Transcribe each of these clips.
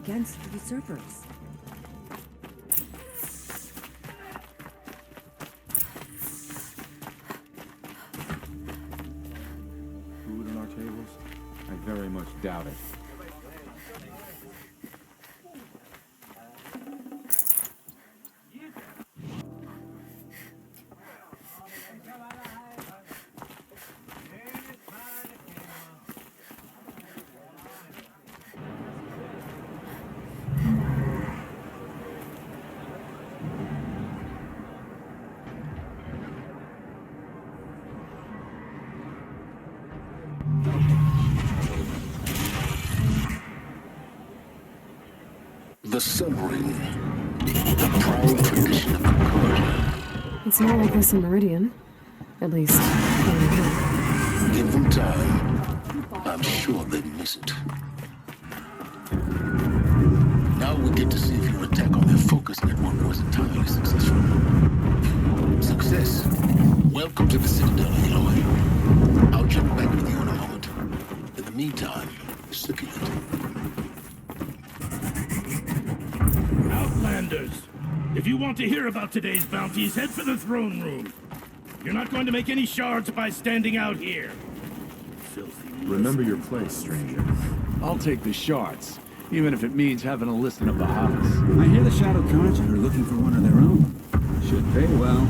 against the usurpers. Food on our tables? I very much doubt it. The submarine, the proud tradition of the court. It's more like this in Meridian. At least, Give them time. I'm sure they'd miss it. Now we get to see if your attack on their focus network was entirely successful. Success. Welcome to the Citadel, Aloy. I'll check back with you in a moment. In the meantime, circulate. Outlanders, if you want to hear about today's bounties, head for the throne room. You're not going to make any shards by standing out here. Filthy. Remember your place, stranger. I'll take the shards, even if it means having to listen to Behemoth. I hear the Shadow Conjure are looking for one of their own. Should pay well.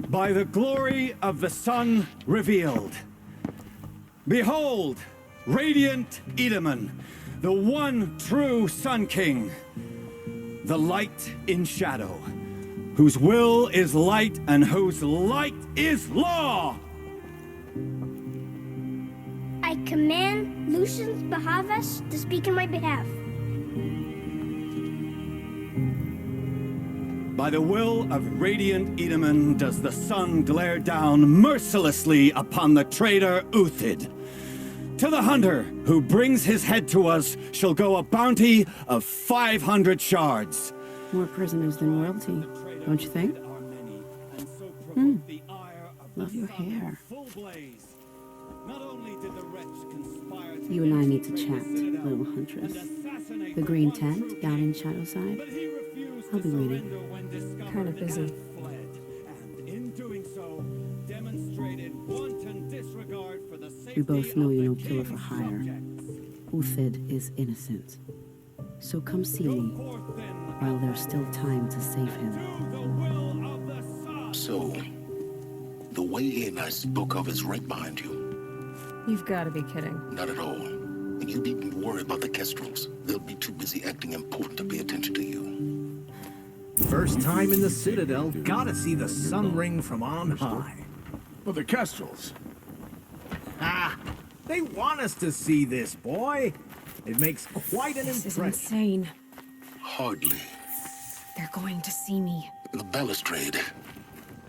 By the glory of the sun revealed. Behold, radiant Edaman, the one true Sun King, the light in shadow, whose will is light and whose light is law! I command Lucius Behemoth to speak in my behalf. By the will of radiant Edaman does the sun glare down mercilessly upon the traitor Uthid. To the hunter who brings his head to us shall go a bounty of 500 shards. more prisoners than royalty, don't you think? Love your hair. You and I need to chat, little huntress. The green tent down in Shadowside. I'll be waiting. Kind of busy. We both know you're no killer for hire. Uthid is innocent. So come see me while there's still time to save him. So, the way in I spoke of is right behind you. You've got to be kidding. Not at all. And you needn't worry about the Kestrels. They'll be too busy acting important to pay attention to you. First time in the Citadel, gotta see the sun ring from on high. But the Kestrels. Ah, they want us to see this, boy. It makes quite an This is impression. insane. Hardly. They're going to see me. The balustrade.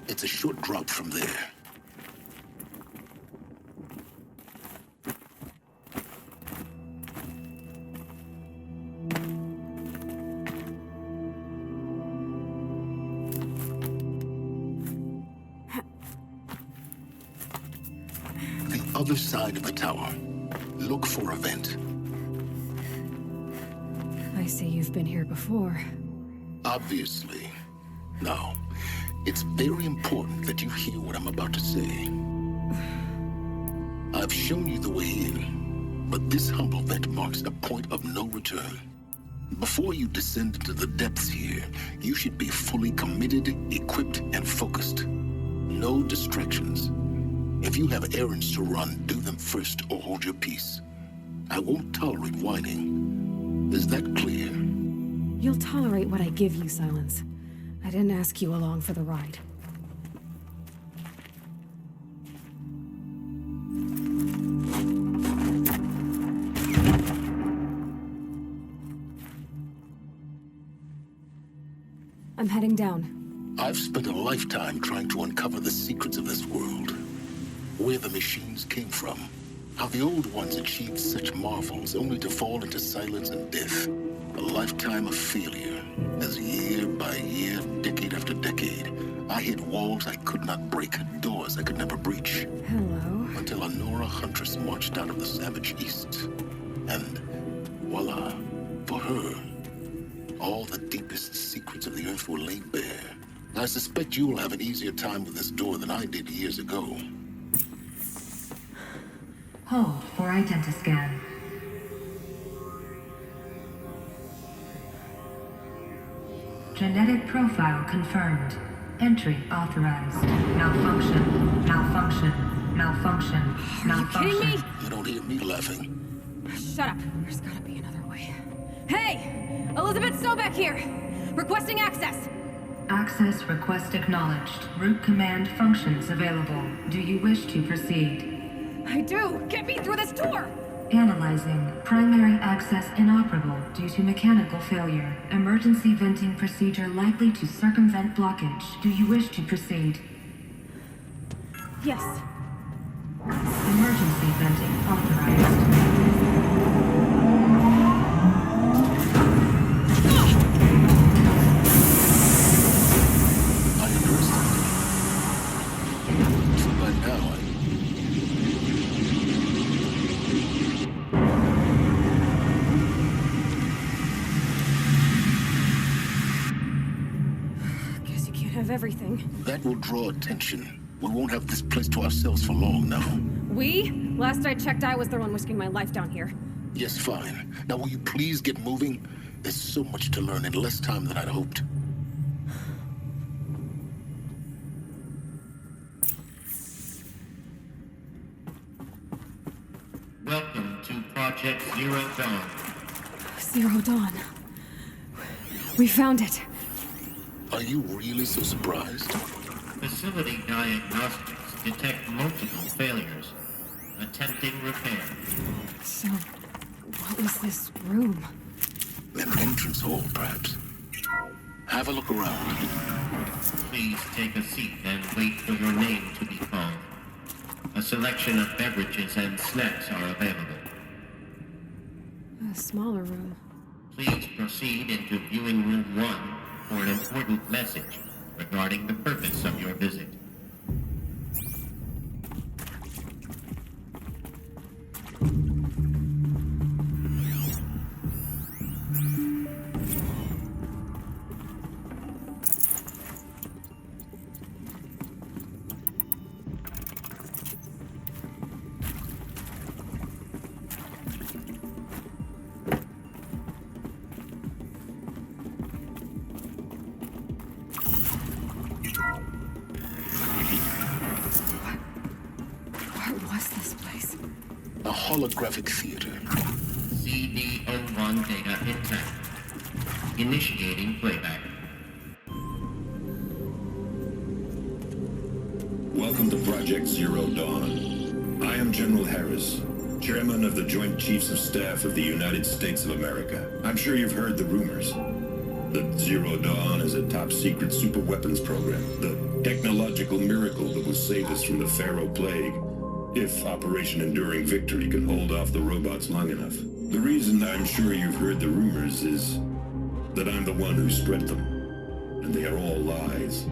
It's a short drop from there. The other side of the tower. Look for a vent. I see you've been here before. Obviously. Now, it's very important that you hear what I'm about to say. I've shown you the way in, but this humble vent marks a point of no return. Before you descend into the depths here, you should be fully committed, equipped, and focused. No distractions. If you have errands to run, do them first or hold your peace. I won't tolerate whining. Is that clear? You'll tolerate what I give you, Silence. I didn't ask you along for the ride. I'm heading down. I've spent a lifetime trying to uncover the secrets of this world. Where the machines came from. How the old ones achieved such marvels only to fall into silence and death. A lifetime of failure, as year by year, decade after decade, I hit walls I could not break, doors I could never breach. Hello. Until a Nora huntress marched out of the savage east. And voila, for her, all the deepest secrets of the earth were laid bare. I suspect you will have an easier time with this door than I did years ago. Hold for identiscan. Genetic profile confirmed. Entry authorized. Malfunction. Malfunction. Malfunction. Malfunction. Are you kidding me? You don't hear me laughing. Shut up. There's gotta be another way. Hey! Elizabeth Sobek here! Requesting access! Access request acknowledged. Root command functions available. Do you wish to proceed? I do! Get me through this door! Analyzing. Primary access inoperable due to mechanical failure. Emergency venting procedure likely to circumvent blockage. Do you wish to proceed? Yes. Emergency venting authorized. I understand. So by now, Guess you can't have everything. that will draw attention. We won't have this place to ourselves for long now. We? Last I checked, I was the one risking my life down here. Yes, fine. Now will you please get moving? There's so much to learn in less time than I'd hoped. Welcome to Project Zero Dawn. Zero Dawn. We found it. Are you really so surprised? Facility diagnostics detect multiple failures. Attempting repair. So, what was this room? An entrance hall, perhaps. Have a look around. Please take a seat and wait for your name to be called. A selection of beverages and snacks are available. A smaller room. Please proceed into viewing room 1 for an important message regarding the purpose of your visit. What was this place? A holographic theater. CD01 data intact. Initiating playback. Welcome to Project Zero Dawn. I am General Harris, Chairman of the Joint Chiefs of Staff of the United States of America. I'm sure you've heard the rumors. That Zero Dawn is a top-secret superweapons program, the technological miracle that will save us from the Pharaoh Plague, if Operation Enduring Victory can hold off the robots long enough. The reason I'm sure you've heard the rumors is that I'm the one who spread them, and they are all lies.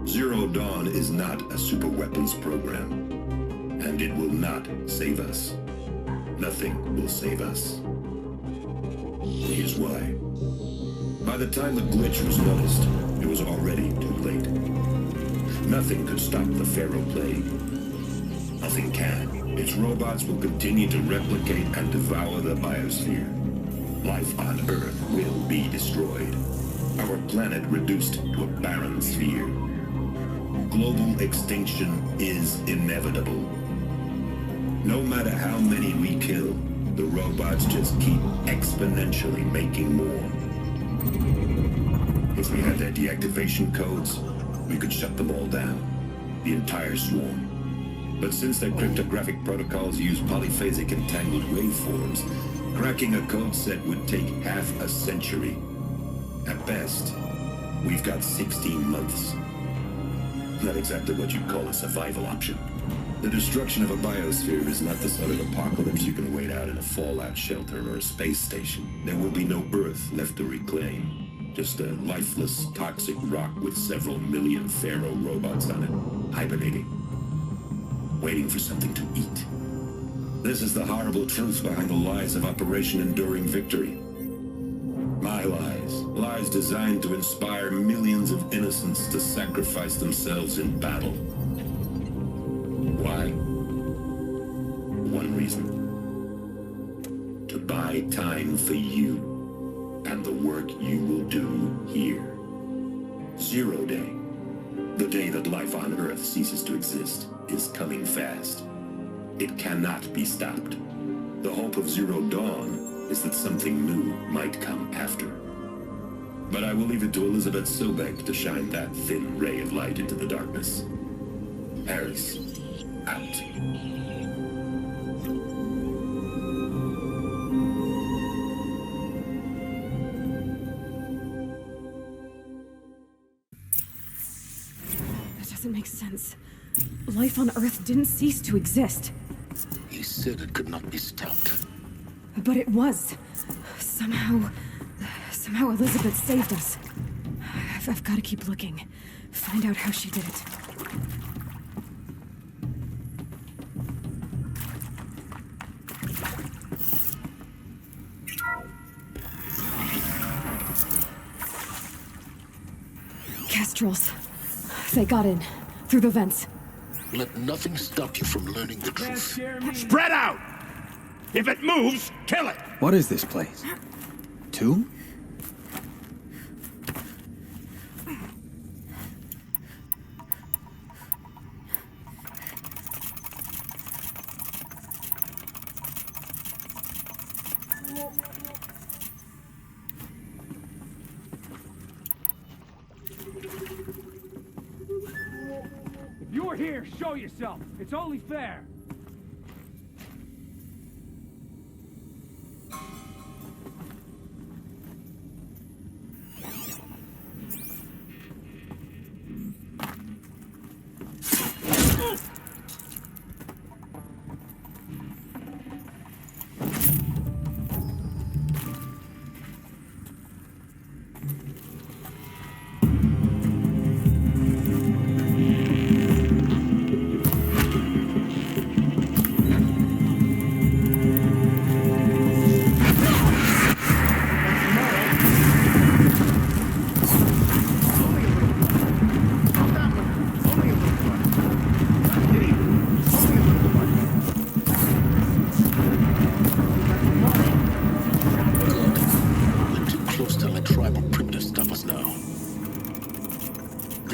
Zero Dawn is not a superweapons program, and it will not save us. Nothing will save us. Here's why. By the time the glitch was noticed, it was already too late. Nothing could stop the Pharaoh Plague. Nothing can. Its robots will continue to replicate and devour the biosphere. Life on Earth will be destroyed. Our planet reduced to a barren sphere. Global extinction is inevitable. No matter how many we kill, the robots just keep exponentially making more. If we had their deactivation codes, we could shut them all down. The entire swarm. But since their cryptographic protocols use polyphasic entangled waveforms, cracking a code set would take half a century. At best, we've got 16 months. Not exactly what you'd call a survival option. The destruction of a biosphere is not the sort of apocalypse you can wait out in a fallout shelter or a space station. There will be no Earth left to reclaim. Just a lifeless, toxic rock with several million Pharaoh robots on it, hibernating, waiting for something to eat. This is the horrible truth behind the lies of Operation Enduring Victory. My lies. Lies designed to inspire millions of innocents to sacrifice themselves in battle. Why? One reason. To buy time for you and the work you will do here. 0 Day. The day that life on Earth ceases to exist is coming fast. It cannot be stopped. The hope of Zero Dawn is that something new might come after. But I will leave it to Elizabeth Sobek to shine that thin ray of light into the darkness. Harris, out. That doesn't make sense. Life on Earth didn't cease to exist. He said it could not be stopped. But it was. Somehow Elizabeth saved us. I've got to keep looking. Find out how she did it. Kestrels. They got in. Through the vents. Let nothing stop you from learning the truth. Spread out! If it moves, kill it! What is this place? Tomb? If you're here, show yourself. It's only fair.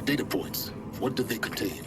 Data points. What do they contain?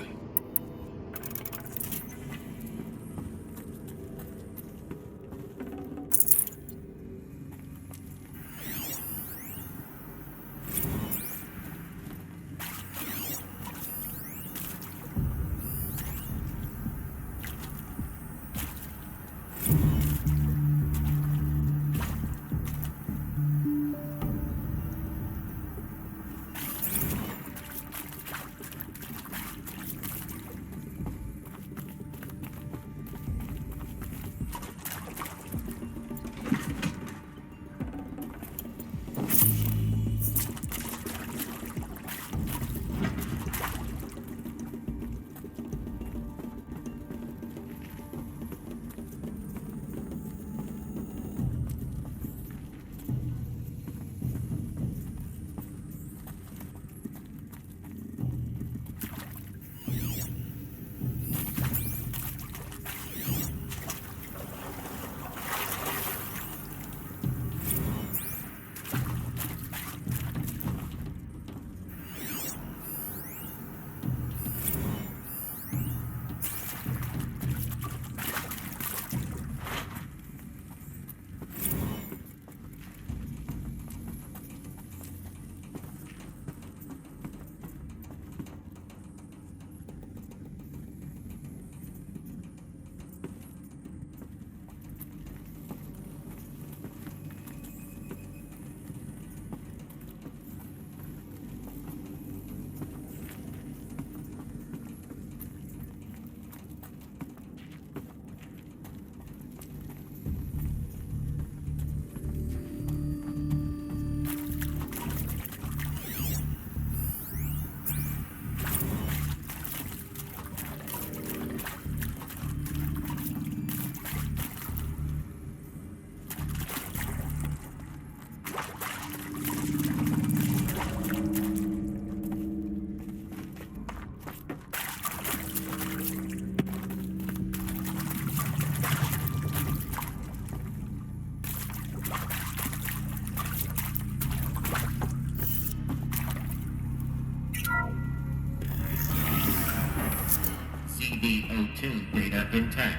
The O2 data intact.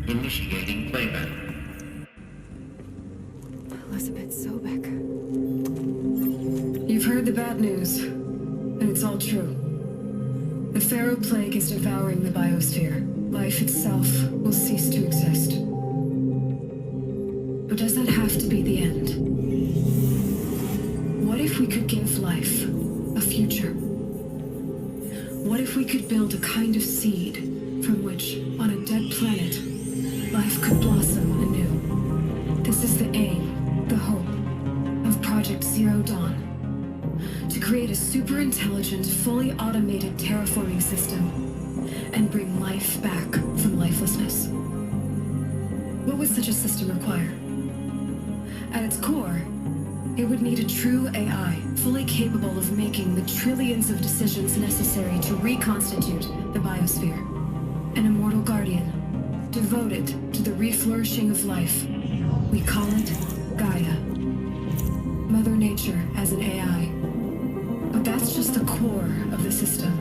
Initiating playback. Elizabeth Sobek. You've heard the bad news, and it's all true. The Pharaoh Plague is devouring the biosphere. Life itself will cease to exist. But does that have to be the end? What if we could give life a future? What if we could build a kind of seed from which, on a dead planet, life could blossom anew? This is the aim, the hope, of Project Zero Dawn. To create a super-intelligent, fully automated terraforming system and bring life back from lifelessness. What would such a system require? At its core, it would need a true AI, fully capable of making the trillions of decisions necessary to reconstitute the biosphere. An immortal guardian, devoted to the reflourishing of life. We call it Gaia. Mother Nature as an AI. But that's just the core of the system.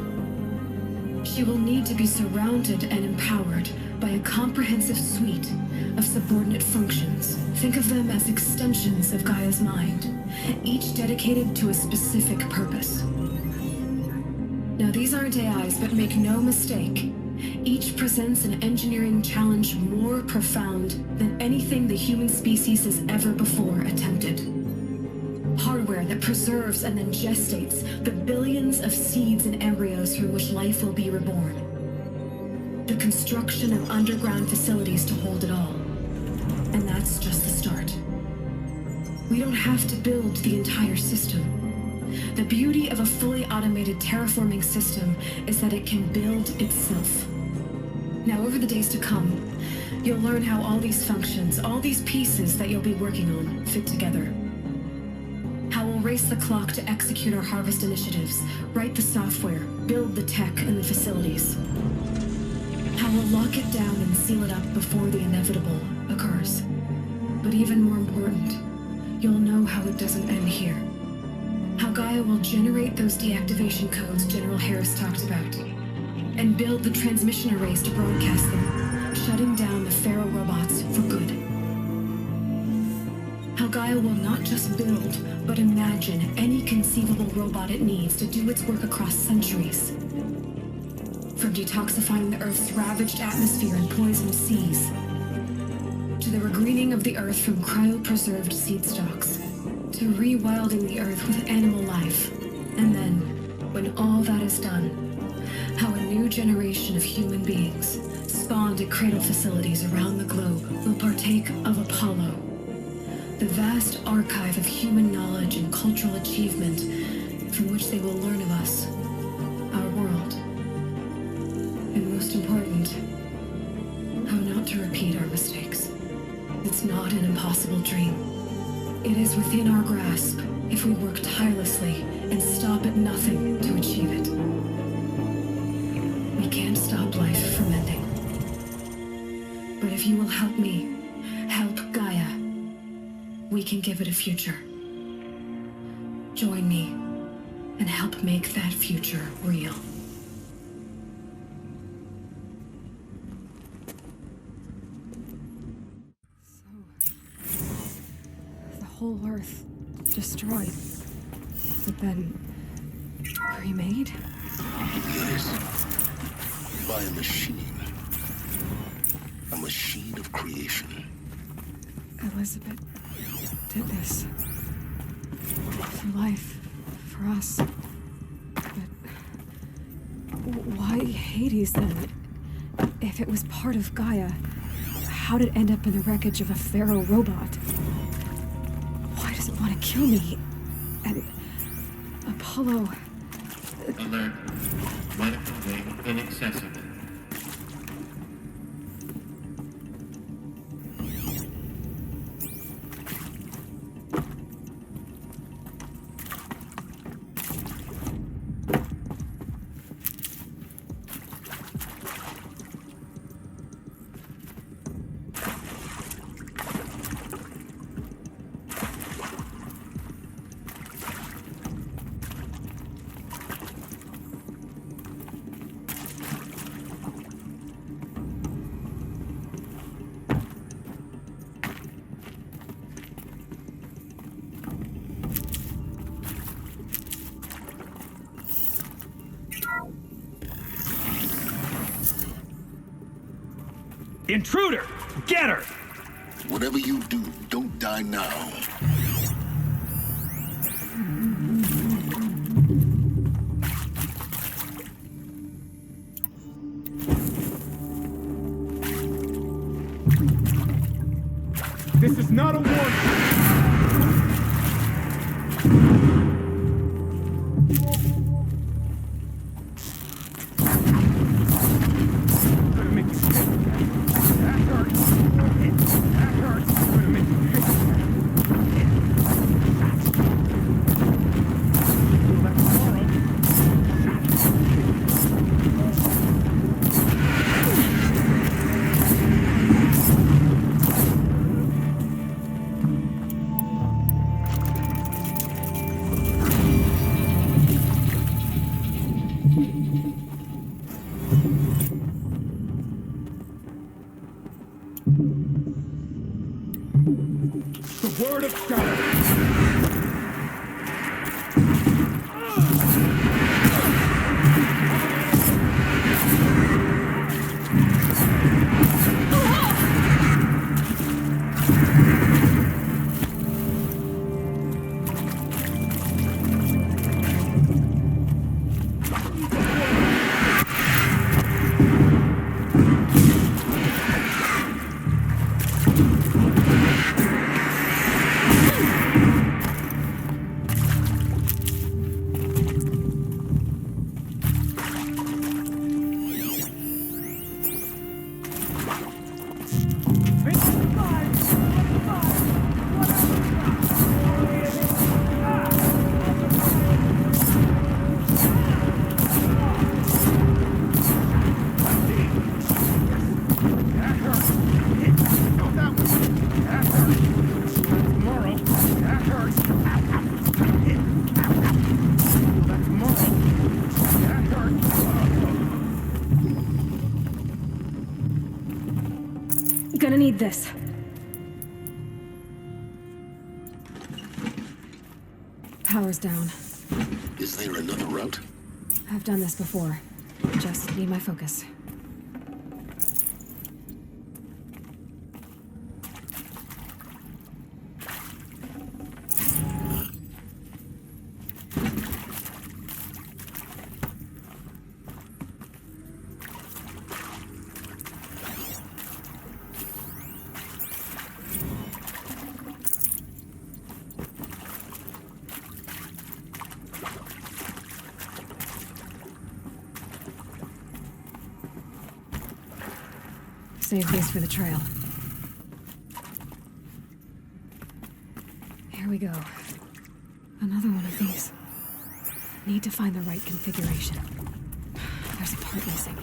She will need to be surrounded and empowered by a comprehensive suite of subordinate functions. Think of them as extensions of Gaia's mind, each dedicated to a specific purpose. Now, these aren't AIs, but make no mistake, each presents an engineering challenge more profound than anything the human species has ever before attempted. Hardware that preserves and then gestates the billions of seeds and embryos from which life will be reborn. The construction of underground facilities to hold it all. And that's just the start. We don't have to build the entire system. The beauty of a fully automated terraforming system is that it can build itself. Now, over the days to come, you'll learn how all these functions, all these pieces that you'll be working on, fit together. How we'll race the clock to execute our harvest initiatives, write the software, build the tech and the facilities. How we'll lock it down and seal it up before the inevitable occurs. But even more important, you'll know how it doesn't end here. How Gaia will generate those deactivation codes General Harris talked about, and build the transmission arrays to broadcast them, shutting down the Pharaoh robots for good. How Gaia will not just build, but imagine any conceivable robot it needs to do its work across centuries. From detoxifying the Earth's ravaged atmosphere and poisoned seas, to the regreening of the Earth from cryopreserved seed stalks, to rewilding the Earth with animal life. And then, when all that is done, how a new generation of human beings, spawned at cradle facilities around the globe, will partake of Apollo, the vast archive of human knowledge and cultural achievement from which they will learn of us, our world. And most important, how not to repeat our mistakes. It's not an impossible dream. It is within our grasp if we work tirelessly and stop at nothing to achieve it. We can't stop life from ending. But if you will help me, help Gaia, we can give it a future. Join me and help make that future real. The whole Earth destroyed, but then remade? Yes. By a machine. A machine of creation. Elizabeth did this. For life. For us. But why Hades then? If it was part of Gaia, how did it end up in the wreckage of a Pharaoh robot? Why does it want to kill me? And Apollo... Alert. Medical wing inaccessible. Intruder! Get her! Whatever you do, don't die now. This is not a war. The word of God. Gonna need this. Power's down. Is there another route? I've done this before. Just need my focus. Save these for the trail. Here we go. Another one of these. Need to find the right configuration. There's a part missing.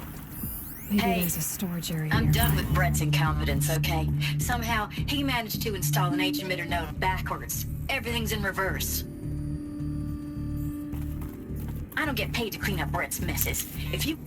Maybe there's a storage area I'm nearby. done with Brett's incompetence, okay? Somehow, he managed to install an H-emitter node backwards. Everything's in reverse. I don't get paid to clean up Brett's messes. If you...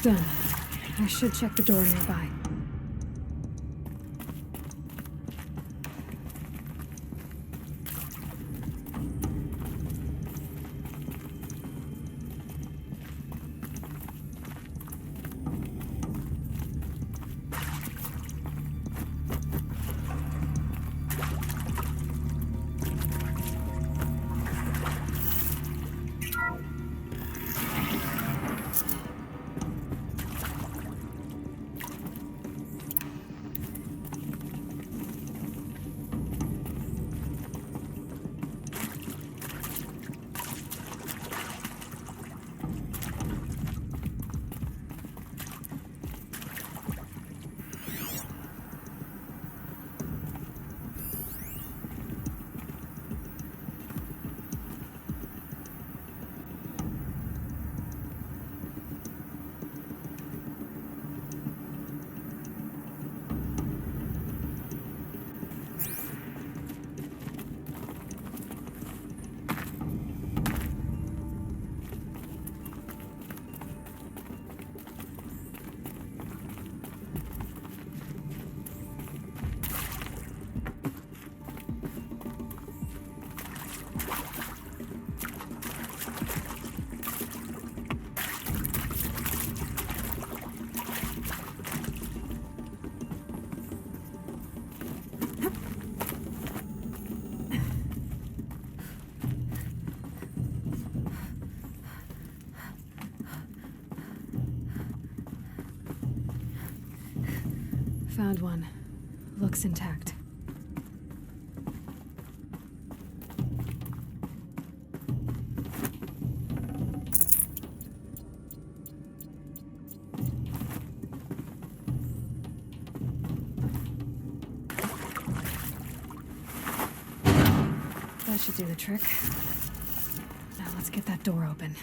Done. I should check the door nearby. Found one. Looks intact. That should do the trick. Now let's get that door open.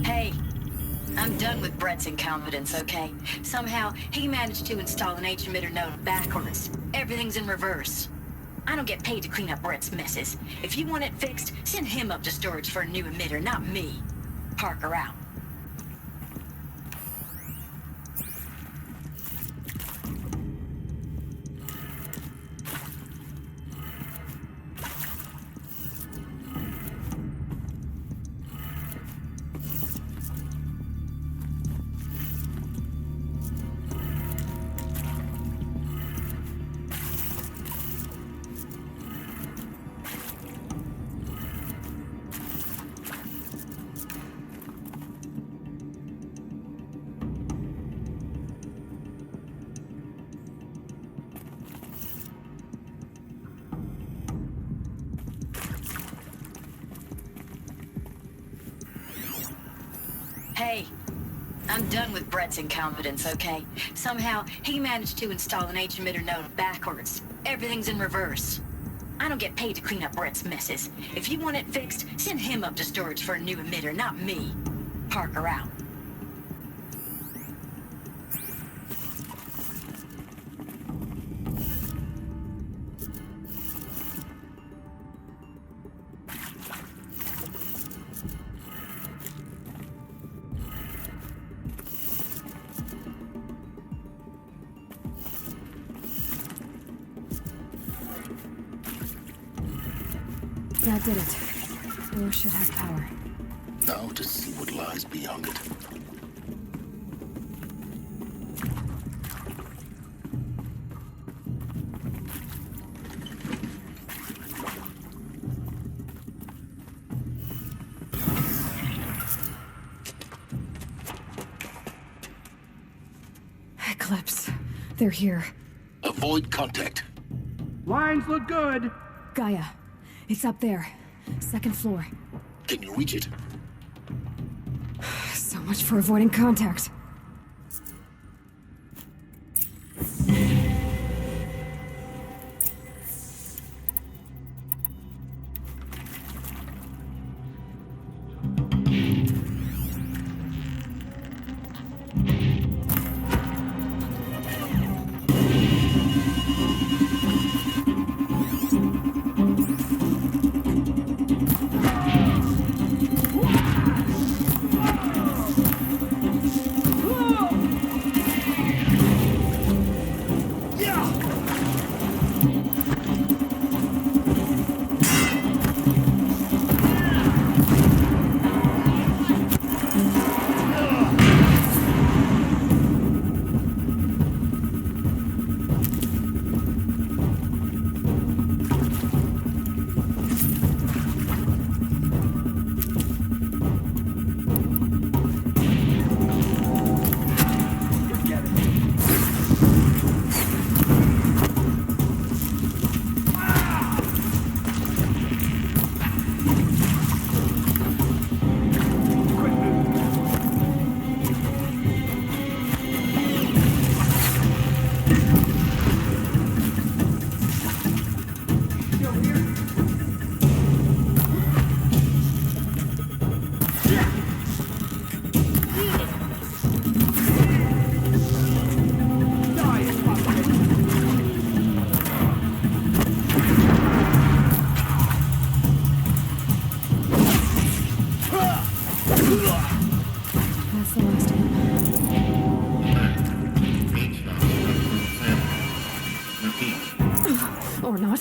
Hey, I'm done with Brett's incompetence, okay? Somehow, he managed to install an H-emitter node backwards. Everything's in reverse. I don't get paid to clean up Brett's messes. If you want it fixed, send him up to storage for a new emitter, not me. Parker out. Hey, I'm done with Brett's incompetence, okay? Somehow, he managed to install an H-emitter node backwards. Everything's in reverse. I don't get paid to clean up Brett's messes. If you want it fixed, send him up to storage for a new emitter, not me. Parker out. That did it. Door should have power. Now to see what lies beyond it. Eclipse. They're here. Avoid contact. Lines look good. Gaia. It's up there. Second floor. Can you reach it? So much for avoiding contact. Or not.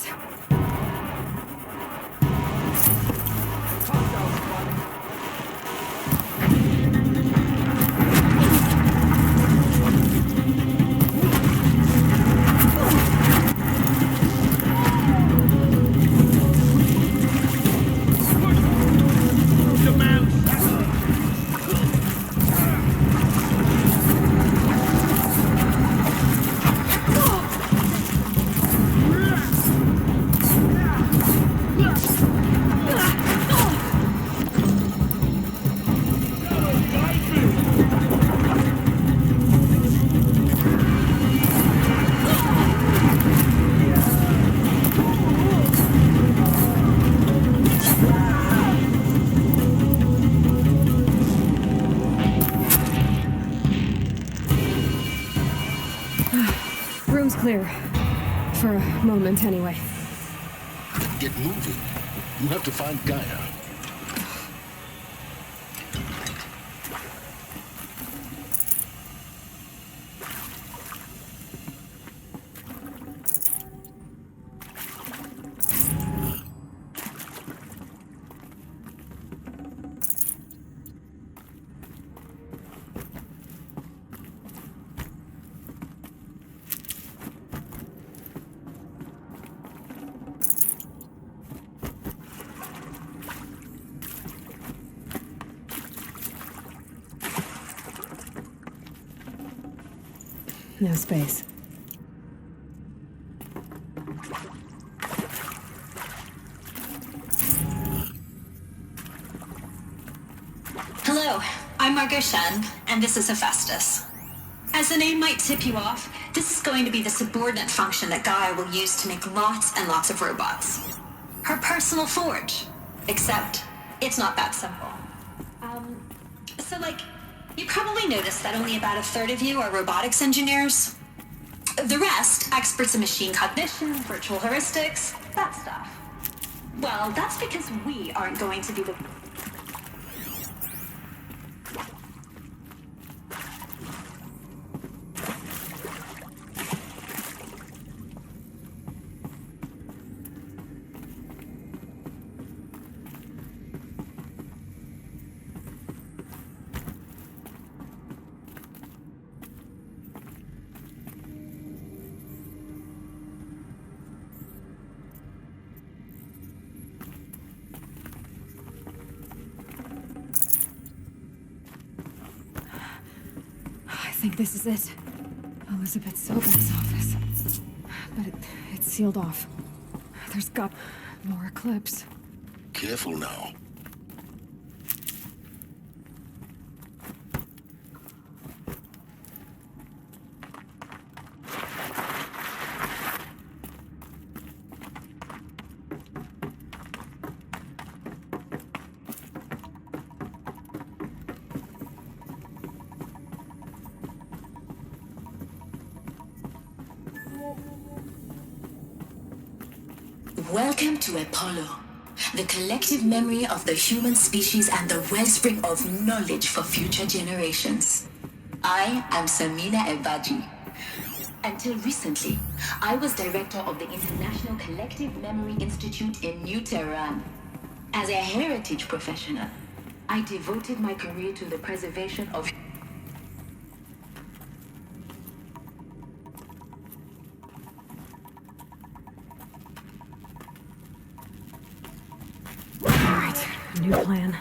Room's clear. For a moment, anyway. Get moving. You have to find Gaia. No space. Hello, I'm Margot Shen, and this is Hephaestus. As the name might tip you off, this is going to be the subordinate function that Gaia will use to make lots and lots of robots. Her personal forge. Except, it's not that simple. You probably noticed that only about a third of you are robotics engineers. The rest, experts in machine cognition, virtual heuristics, that stuff. Well, that's because we aren't going to be the... I think this is it. Elizabeth Sobin's office. But it's sealed off. There's got more Eclipse. Careful now. Welcome to Apollo, the collective memory of the human species and the wellspring of knowledge for future generations. I am Samina Ebaji. Until recently, I was director of the International Collective Memory Institute in New Tehran. As a heritage professional, I devoted my career to the preservation of new plan.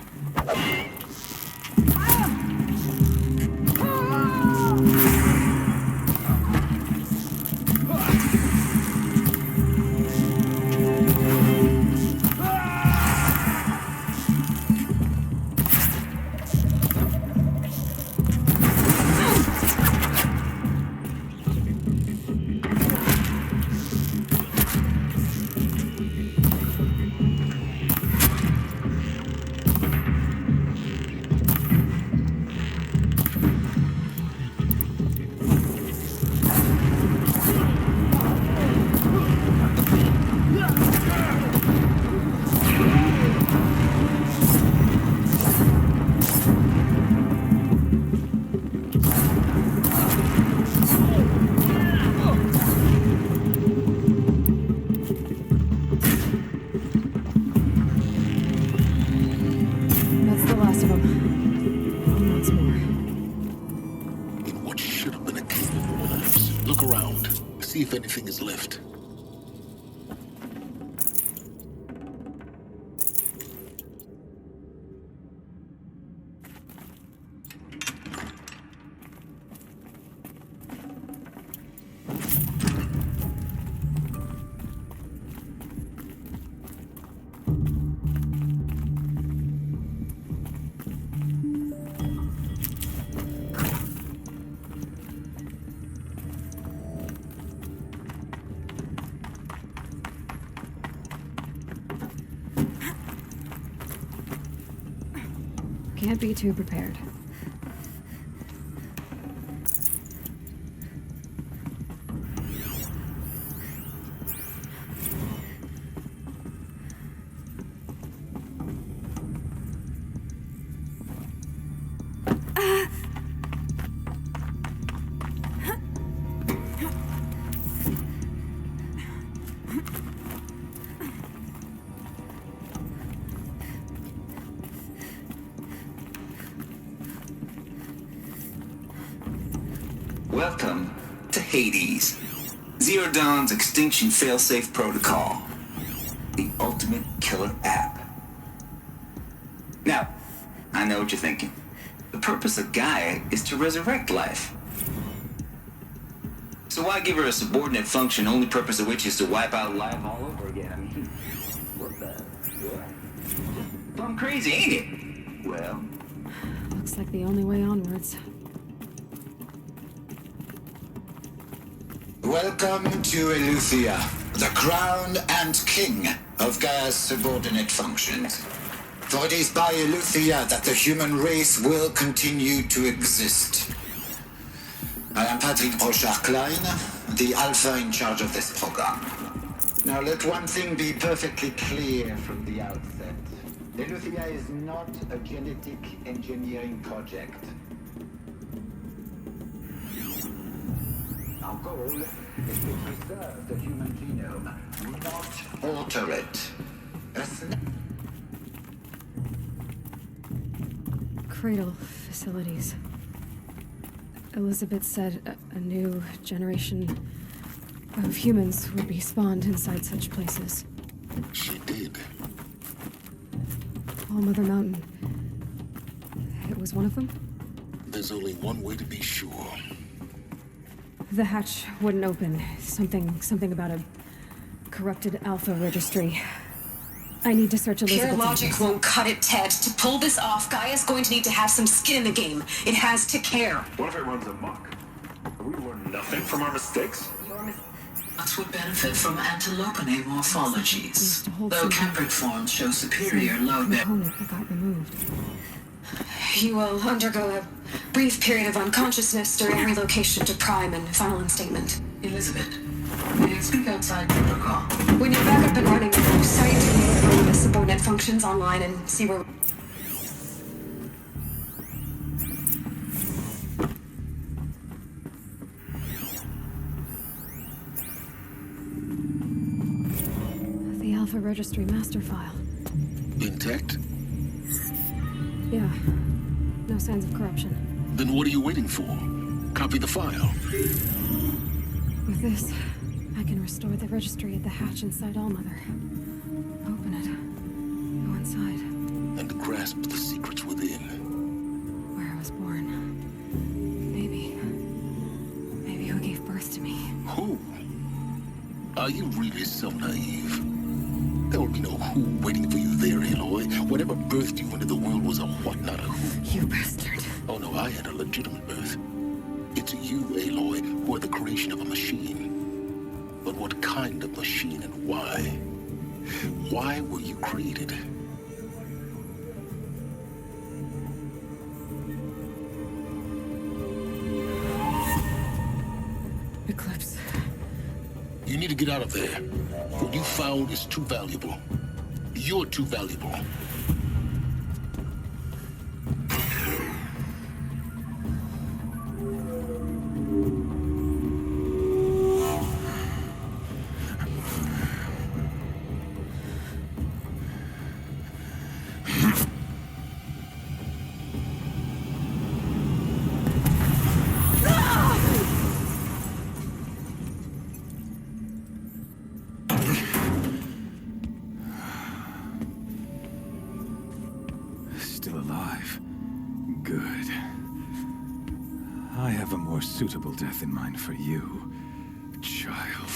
if anything is left. Can't be too prepared. Welcome to Hades, Zero Dawn's extinction failsafe protocol, the ultimate killer app. Now, I know what you're thinking. The purpose of Gaia is to resurrect life. So why give her a subordinate function, only purpose of which is to wipe out life all over again? I mean, what the? What? I'm crazy, ain't it? Well, Looks like the only way onwards. welcome to Eleuthia, the crown and king of Gaia's subordinate functions. For it is by Eleuthia that the human race will continue to exist. I am Patrick Brochard-Klein, the alpha in charge of this program. Now let one thing be perfectly clear from the outset. Eleuthia is not a genetic engineering project. Our goal is to preserve the human genome, not alter it. Cradle facilities. Elizabeth said a new generation of humans would be spawned inside such places. She did. All Mother Mountain. It was one of them? There's only one way to be sure. The hatch wouldn't open. Something about a corrupted alpha registry. I need to search Elizabeth's Pure logic office. won't cut it, Ted. To pull this off, Gaia's going to need to have some skin in the game. It has to care. What if it runs amok? We learn nothing from our mistakes? Us would benefit from antilopinae morphologies, though Kempric forms show superior load bearing. Component that got removed. You will undergo a brief period of unconsciousness during relocation to Prime and final instatement. Elizabeth, may I speak outside protocol? When you're back up and running, cite the subordinate functions online and see where... The Alpha Registry master file. Intact? Yeah. No signs of corruption. Then what are you waiting for? Copy the file. With this, I can restore the registry at the hatch inside Allmother. Open it. Go inside. And grasp the secrets within. Where I was born. Maybe who gave birth to me. Who? Are you really so naive? There will be no who waiting for you there, Aloy. Whatever birthed you into the world was a what, not a who. You bastard. Oh no, I had a legitimate birth. It's you, Aloy, who are the creation of a machine. But what kind of machine and why? Why were you created? Eclipse. You need to get out of there. What you found is too valuable. You're too valuable. alive. Good. I have a more suitable death in mind for you, child.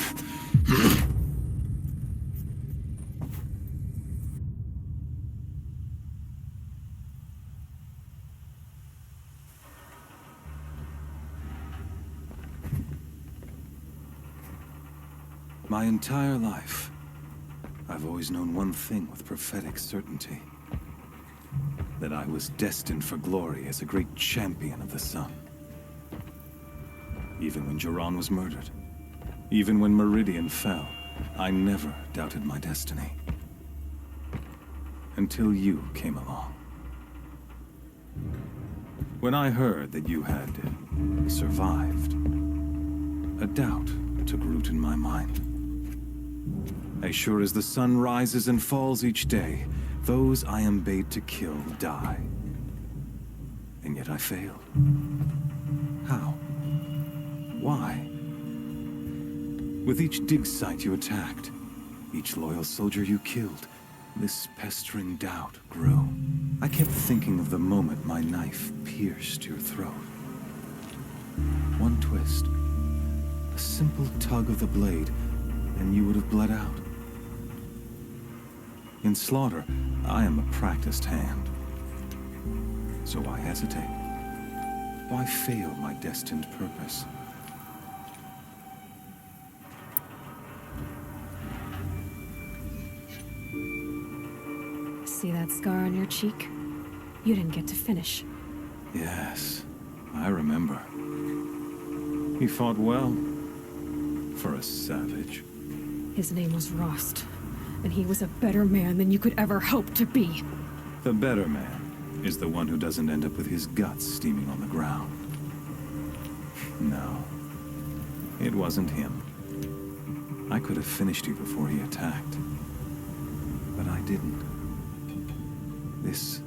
My entire life, I've always known one thing with prophetic certainty. That I was destined for glory as a great champion of the sun. Even when Jiran was murdered, even when Meridian fell, I never doubted my destiny. Until you came along. When I heard that you had survived, a doubt took root in my mind. As sure as the sun rises and falls each day, those I am bade to kill die. And yet I failed. How? Why? With each dig site you attacked, each loyal soldier you killed, this pestering doubt grew. I kept thinking of the moment my knife pierced your throat. One twist, a simple tug of the blade, and you would have bled out. In slaughter, I am a practiced hand. So why hesitate? Why fail my destined purpose? See that scar on your cheek? You didn't get to finish. Yes, I remember. He fought well. For a savage. His name was Rost, and he was a better man than you could ever hope to be. The better man is the one who doesn't end up with his guts steaming on the ground. No, it wasn't him. I could have finished you before he attacked. But I didn't. This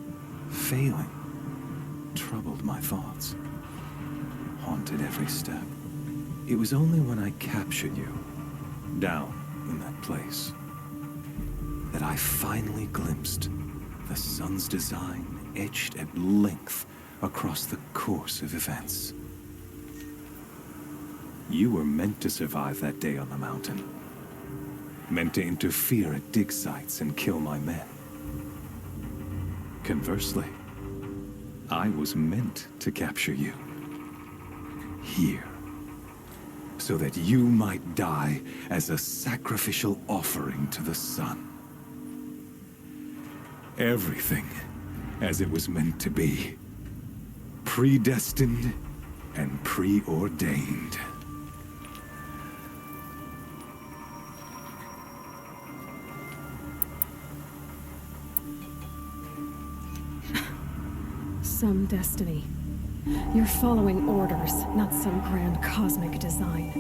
failing troubled my thoughts, haunted every step. It was only when I captured you, down in that place, that I finally glimpsed the sun's design etched at length across the course of events. You were meant to survive that day on the mountain. Meant to interfere at dig sites and kill my men. Conversely, I was meant to capture you. Here. So that you might die as a sacrificial offering to the sun. Everything as it was meant to be. Predestined and preordained. Some destiny. You're following orders, not some grand cosmic design.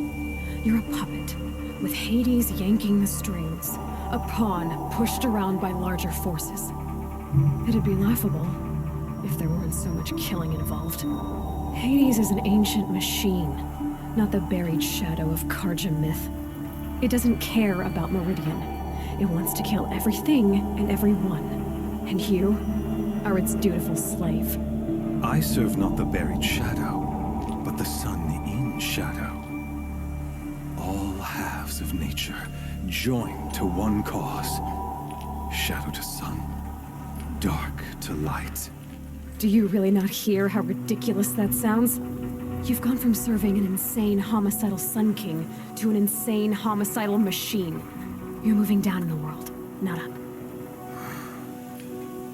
You're a puppet, with Hades yanking the strings. A pawn pushed around by larger forces. It'd be laughable if there weren't so much killing involved. Hades is an ancient machine, not the buried shadow of Karja myth. It doesn't care about Meridian. It wants to kill everything and everyone. And you are its dutiful slave. I serve not the buried shadow, but the sun in shadow. All halves of nature joined to one cause. Shadow to sun, dark to light. Do you really not hear how ridiculous that sounds? You've gone from serving an insane homicidal Sun King to an insane homicidal machine. You're moving down in the world, not up.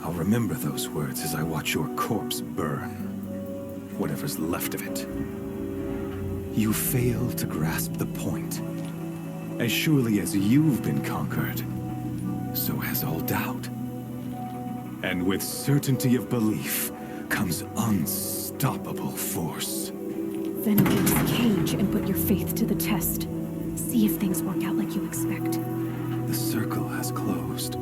I'll remember those words as I watch your corpse burn. Whatever's left of it. You fail to grasp the point. As surely as you've been conquered, so has all doubt. And with certainty of belief comes unstoppable force. Then leave this cage and put your faith to the test. See if things work out like you expect. The circle has closed.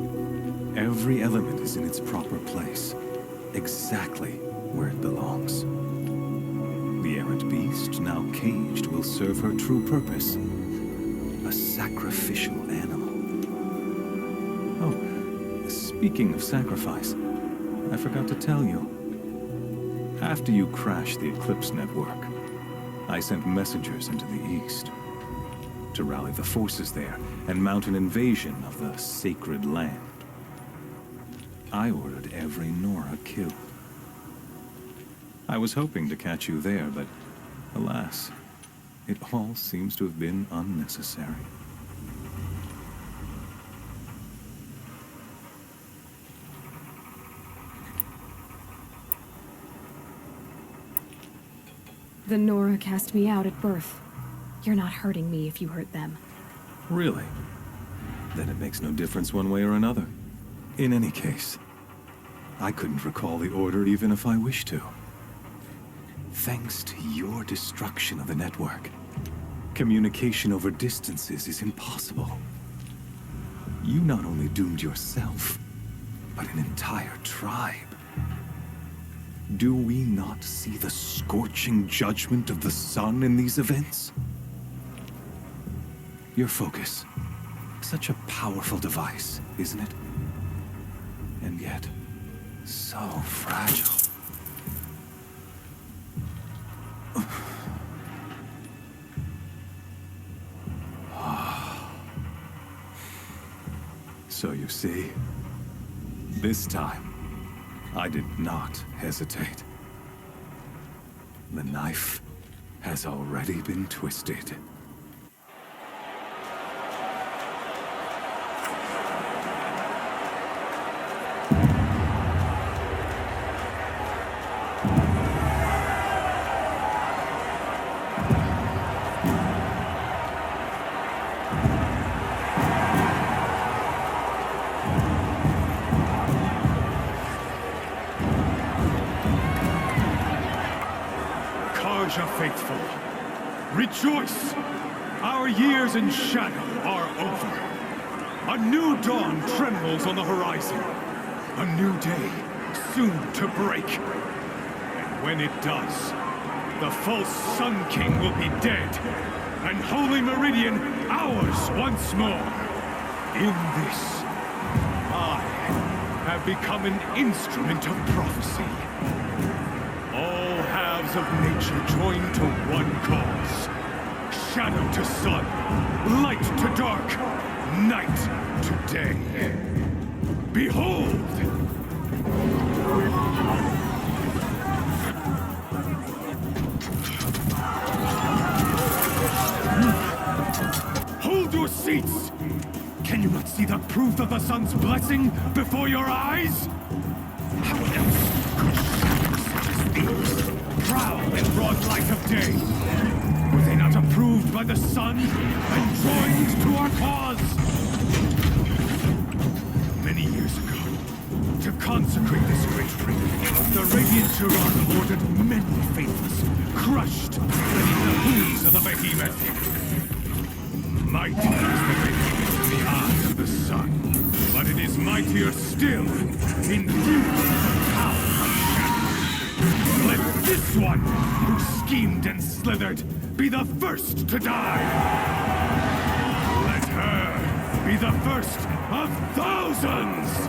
Every element is in its proper place, exactly where it belongs. The errant beast, now caged, will serve her true purpose. A sacrificial animal. Oh, speaking of sacrifice, I forgot to tell you. After you crashed the Eclipse network, I sent messengers into the east to rally the forces there and mount an invasion of the sacred land. I ordered every Nora killed. I was hoping to catch you there, but alas, it all seems to have been unnecessary. The Nora cast me out at birth. You're not hurting me if you hurt them. Really? Then it makes no difference one way or another. In any case, I couldn't recall the order even if I wished to. Thanks to your destruction of the network, communication over distances is impossible. You not only doomed yourself, but an entire tribe. Do we not see the scorching judgment of the sun in these events? Your focus. Such a powerful device, isn't it? And yet, so fragile. So you see, this time, I did not hesitate. The knife has already been twisted. Faithful, rejoice! Our years in shadow are over. A new dawn trembles on the horizon. A new day soon to break. And when it does, the false Sun King will be dead, and Holy Meridian ours once more. In this, I have become an instrument of prophecy. All halves of nature join to one cause. Shadow to sun, light to dark, night to day. Behold! Hold your seats! Can you not see the proof of the sun's blessing before your eyes? How else could shadows such as these prowl in broad light of day? Were they not approved by the sun and joined to our cause? Many years ago, to consecrate this great ring, the Radiant Tyrann ordered many faithless, crushed beneath the hooves of the Behemoth. Mighty is the Behemoth in the eyes of the sun, but it is mightier still, infused with power of shadow. Let this one, who schemed and slithered, be the first to die. Let her be the first of thousands!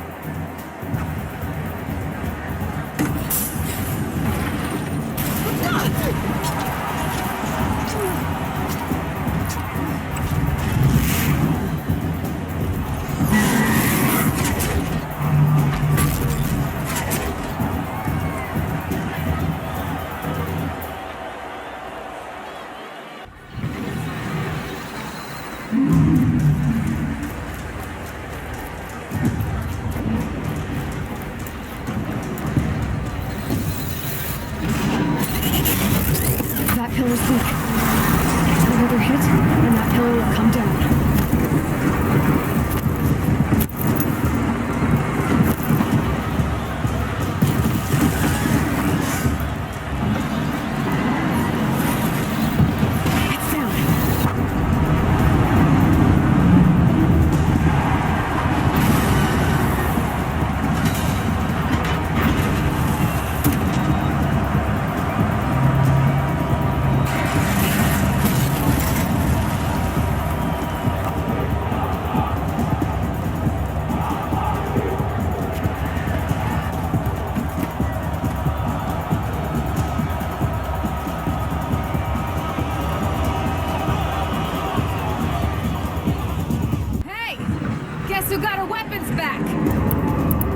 Guess who got her weapons back?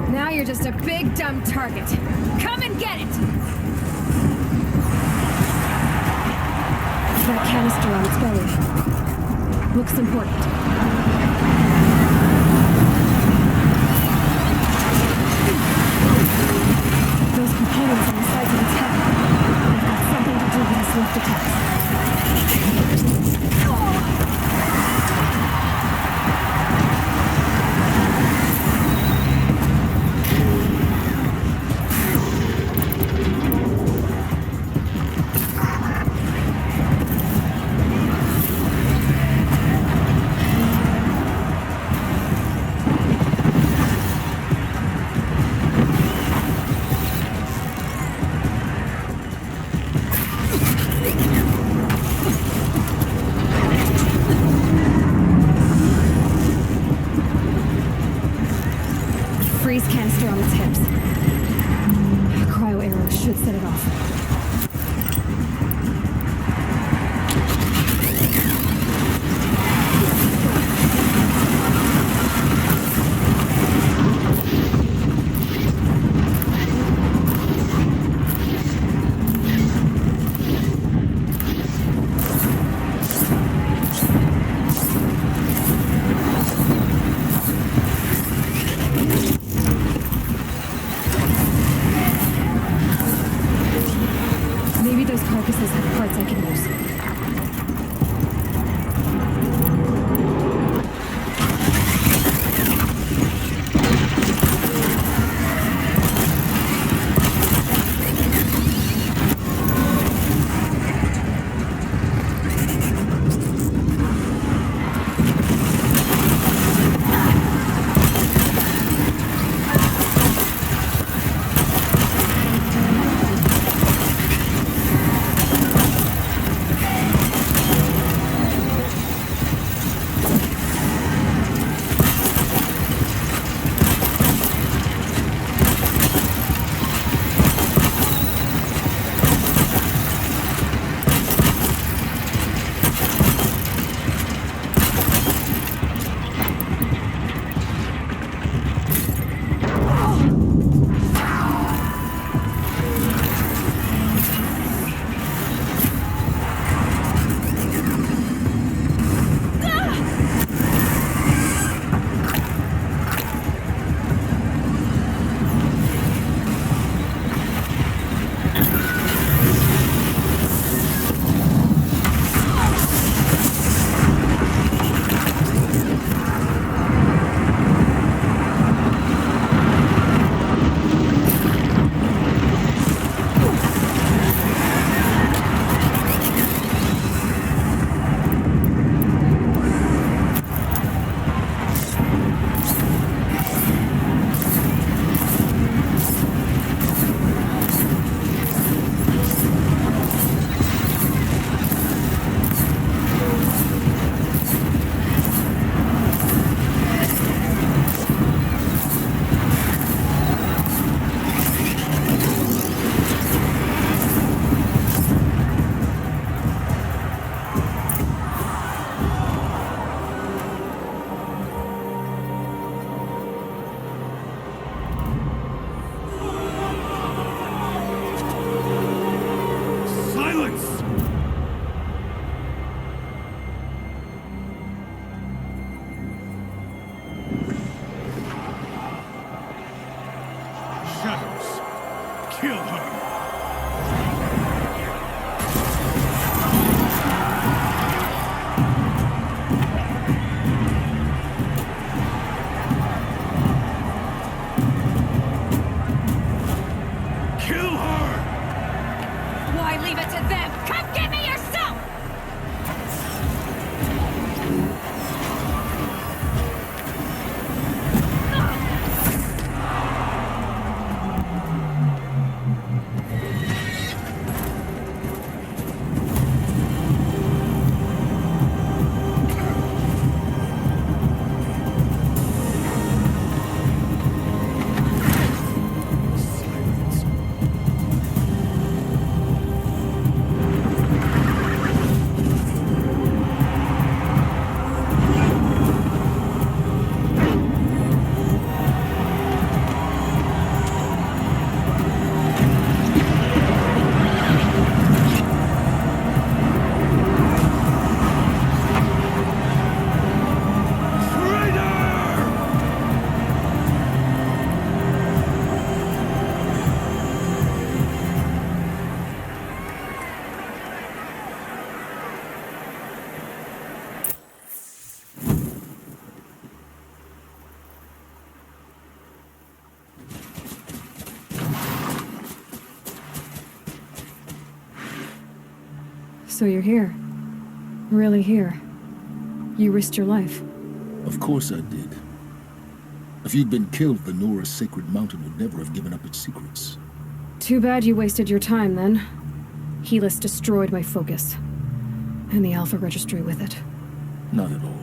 Now you're just a big dumb target. Come and get it! That canister on its belly. Looks important. Those components on the sides of its head. They've got something to do with his lift attacks. Freeze canister on its hips. A cryo arrow should set it off. Maybe those carcasses have parts I can use. Kill her! Why leave it to them? Come get me yourself! So you're here. Really here. You risked your life. Of course I did. If you'd been killed, the Nora's sacred mountain would never have given up its secrets. Too bad you wasted your time, then. Helis destroyed my focus. And the Alpha Registry with it. Not at all.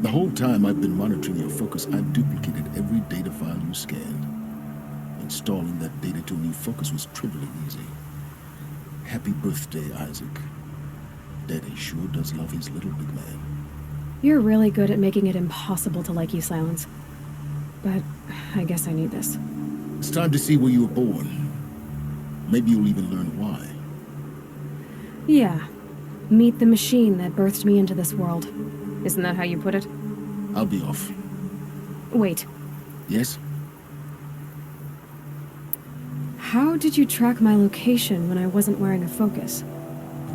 The whole time I've been monitoring your focus, I've duplicated every data file you scanned. Installing that data to a new focus was trivially easy. Happy birthday, Isaac. Daddy sure does love his little big man. You're really good at making it impossible to like you, Silence. But I guess I need this. It's time to see where you were born. Maybe you'll even learn why. Yeah. Meet the machine that birthed me into this world. Isn't that how you put it? I'll be off. Wait. Yes? How did you track my location when I wasn't wearing a focus?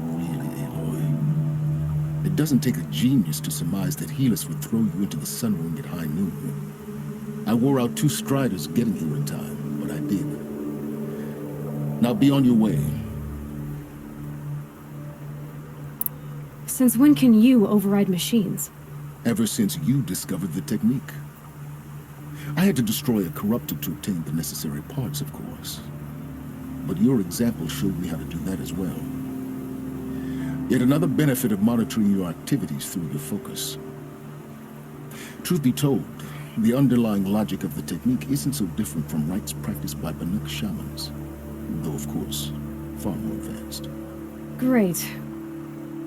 Really, Aloy? It doesn't take a genius to surmise that Helis would throw you into the sun ring at high noon. I wore out 2 striders getting here in time, but I did. Now be on your way. Since when can you override machines? Ever since you discovered the technique. I had to destroy a corruptor to obtain the necessary parts, of course. But your example showed me how to do that as well. Yet another benefit of monitoring your activities through your focus. Truth be told, the underlying logic of the technique isn't so different from rites practiced by Banuk shamans. Though, of course, far more advanced. Great.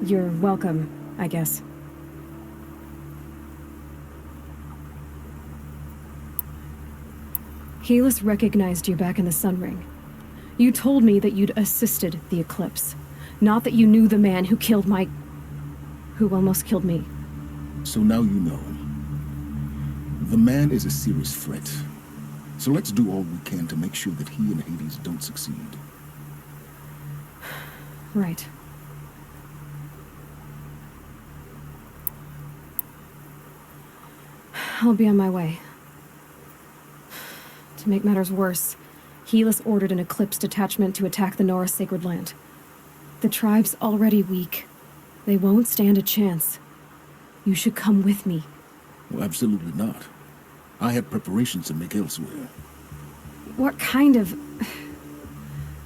You're welcome, I guess. Helis recognized you back in the Sun Ring. You told me that you'd assisted the eclipse. Not that you knew the man who killed who almost killed me. So now you know. The man is a serious threat. So let's do all we can to make sure that he and Hades don't succeed. Right. I'll be on my way. To make matters worse, Helis ordered an Eclipse detachment to attack the Nora Sacred Land. The tribe's already weak. They won't stand a chance. You should come with me. Well, absolutely not. I have preparations to make elsewhere. What kind of...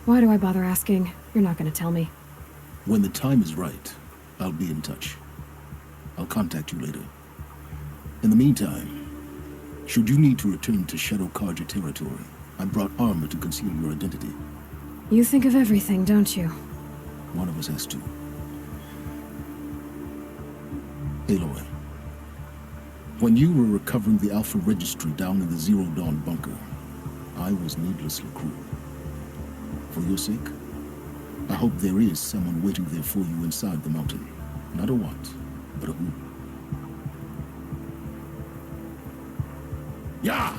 Why do I bother asking? You're not going to tell me. When the time is right, I'll be in touch. I'll contact you later. In the meantime, should you need to return to Shadow Karja territory, I brought armor to conceal your identity. You think of everything, don't you? One of us has to. Aloy, when you were recovering the Alpha Registry down in the Zero Dawn bunker, I was needlessly cruel. For your sake, I hope there is someone waiting there for you inside the mountain. Not a what, but a who. Yeah!